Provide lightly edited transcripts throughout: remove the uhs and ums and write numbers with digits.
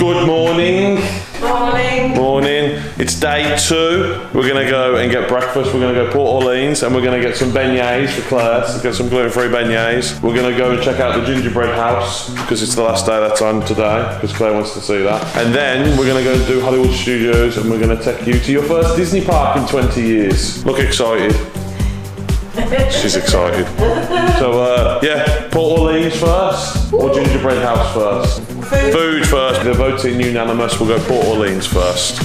Good morning. Morning. Morning. It's day 2. We're going to go and get breakfast. We're going to go Port Orleans and we're going to get some beignets for Claire. So get some gluten-free beignets. We're going to go and check out the gingerbread house because it's the last day that's on today because Claire wants to see that. And then we're going to go and do Hollywood Studios and we're going to take you to your first Disney park in 20 years. Look excited. She's excited. So, yeah, Port Orleans first or gingerbread house first? Food first. The voting unanimous. We'll go Port Orleans first.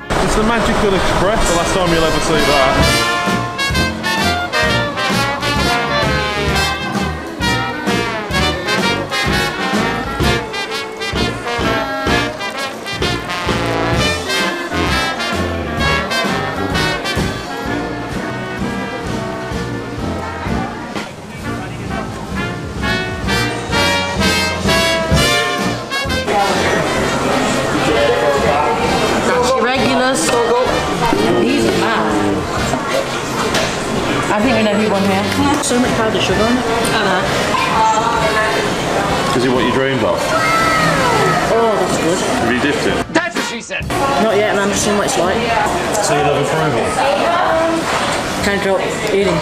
It's the Magical Express. The last time you'll ever see that. He's mad. I think we know who won here. So much powdered sugar on it. Is it what you dreamed of? Oh, that's good. Have you dipped it? That's what she said. Not yet, and I'm just seeing what it's like. So you love approval? Can't drop eating.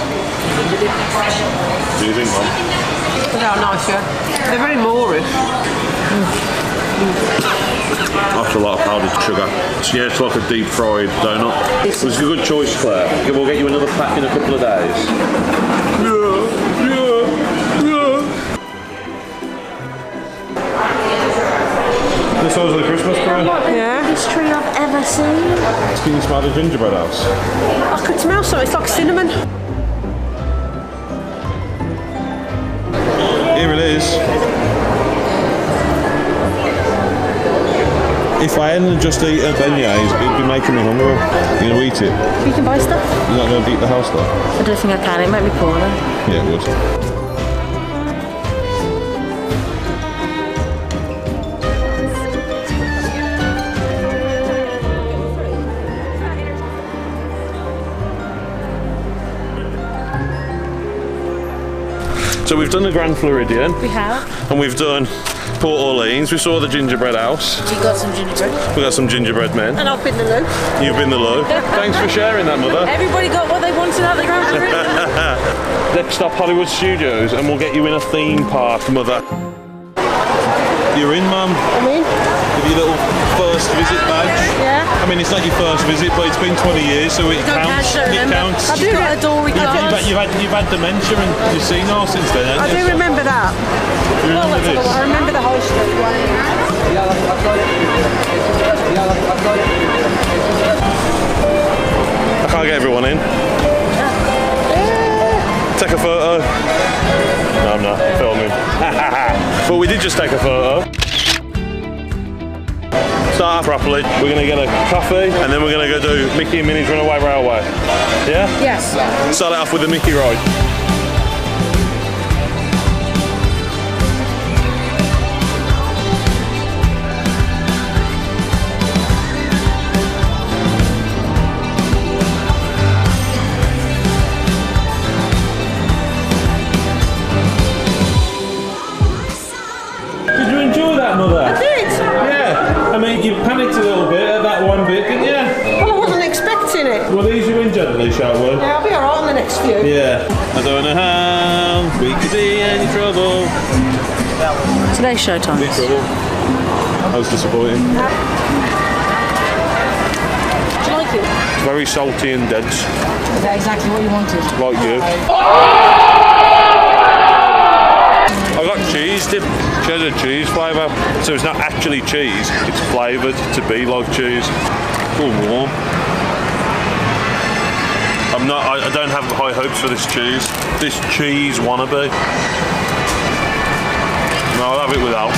Do you think, Mum? Look how nice, yeah. They're very Moorish. After a lot of powdered sugar. So yeah, it's like a deep fried donut. It was a good choice, Claire. We'll get you another pack in a couple of days. This was the Christmas tree? Yeah. Biggest tree I've ever seen. Can you smell the gingerbread house? I could smell something. It's like cinnamon. Here it is. If I hadn't just eaten beignets, it'd be making me hungry. You gonna eat it? You can buy stuff. You're not gonna beat the house though? I don't think I can. It might be poor though. Yeah, it would. So we've done the Grand Floridian. We have. And we've done Port Orleans. We saw the gingerbread house. We got some gingerbread. We got some gingerbread men. And I've been the loo. You've been the low. Thanks for sharing that, Mother. Everybody got what they wanted out of the Grand Floridian. Next stop, Hollywood Studios, and we'll get you in a theme park, Mother. You're in, Mum. I'm in. With your little first visit badge. Yeah. I mean, it's not your first visit, but it's been 20 years, so it counts. It counts. I do get a door we can't. You've had dementia and you've seen all since then, haven't I you? do remember that. You remember this? I remember the high street one. I can't get everyone in. Take a photo. No, I'm not filming. But we did just take a photo. Start off properly. We're going to get a coffee and then we're going to go do Mickey and Minnie's Runaway Railway. Yeah? Yes. Start it off with the Mickey ride. Did you enjoy that, Mother? I did. Yeah. I mean, you panicked a little bit at that one bit, didn't you? Well, I wasn't expecting it. We'll ease you in gently, shall we? Yeah, I'll be alright on the next few. Yeah. I don't know how we could be any trouble. Today's showtime. Big trouble. That was disappointing. Do you like it? It's very salty and dense. Is that exactly what you wanted? Like you. I got cheese dip. She has a cheese flavour. So it's not actually cheese, it's flavoured to be like cheese. Oh, warm. I don't have high hopes for this cheese. This cheese wannabe. No, I'll have it without.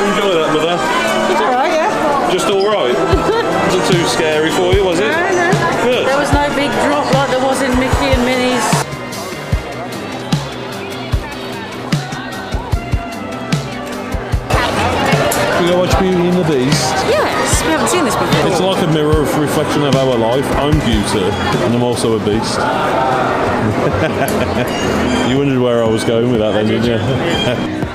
enjoy that, Mother? It's alright, yeah. Just all right. Wasn't too scary for you, was it? No. Good. There was no big drop like there was in Mickey and Minnie's. We go watch Beauty and the Beast. Yes, we haven't seen this before. It's like a mirror of reflection of our life. I'm Beauty, and I'm also a beast. You wondered where I was going with that then, didn't you?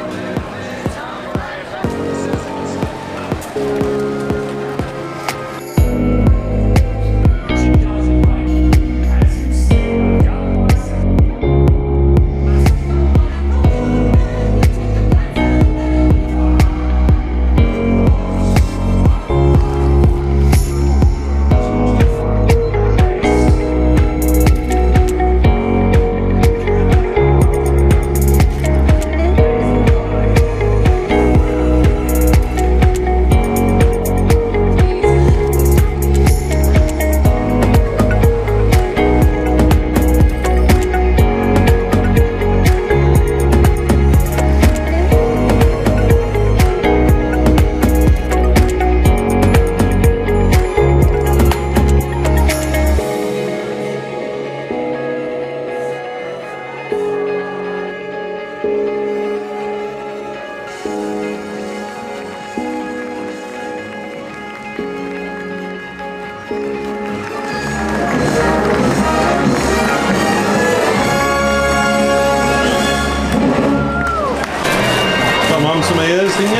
Some ears, didn't you?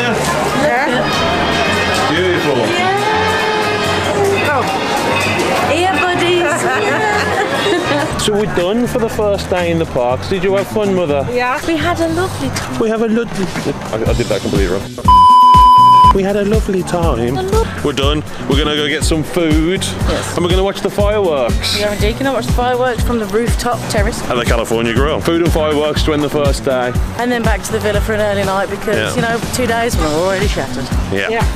Yeah. Beautiful. Ear buddies. So we're done for the first day in the parks. Did you have fun, Mother? Yeah. We had a lovely time. We have a lovely... I did that completely wrong. We had a lovely time. We're done. We're going to go get some food. Yes. And we're going to watch the fireworks. We are indeed going to watch the fireworks from the rooftop terrace. At the California Grill. Food and fireworks to end the first day. And then back to the villa for an early night because, Yeah. you know, 2 days were already shattered. Yeah. Yeah.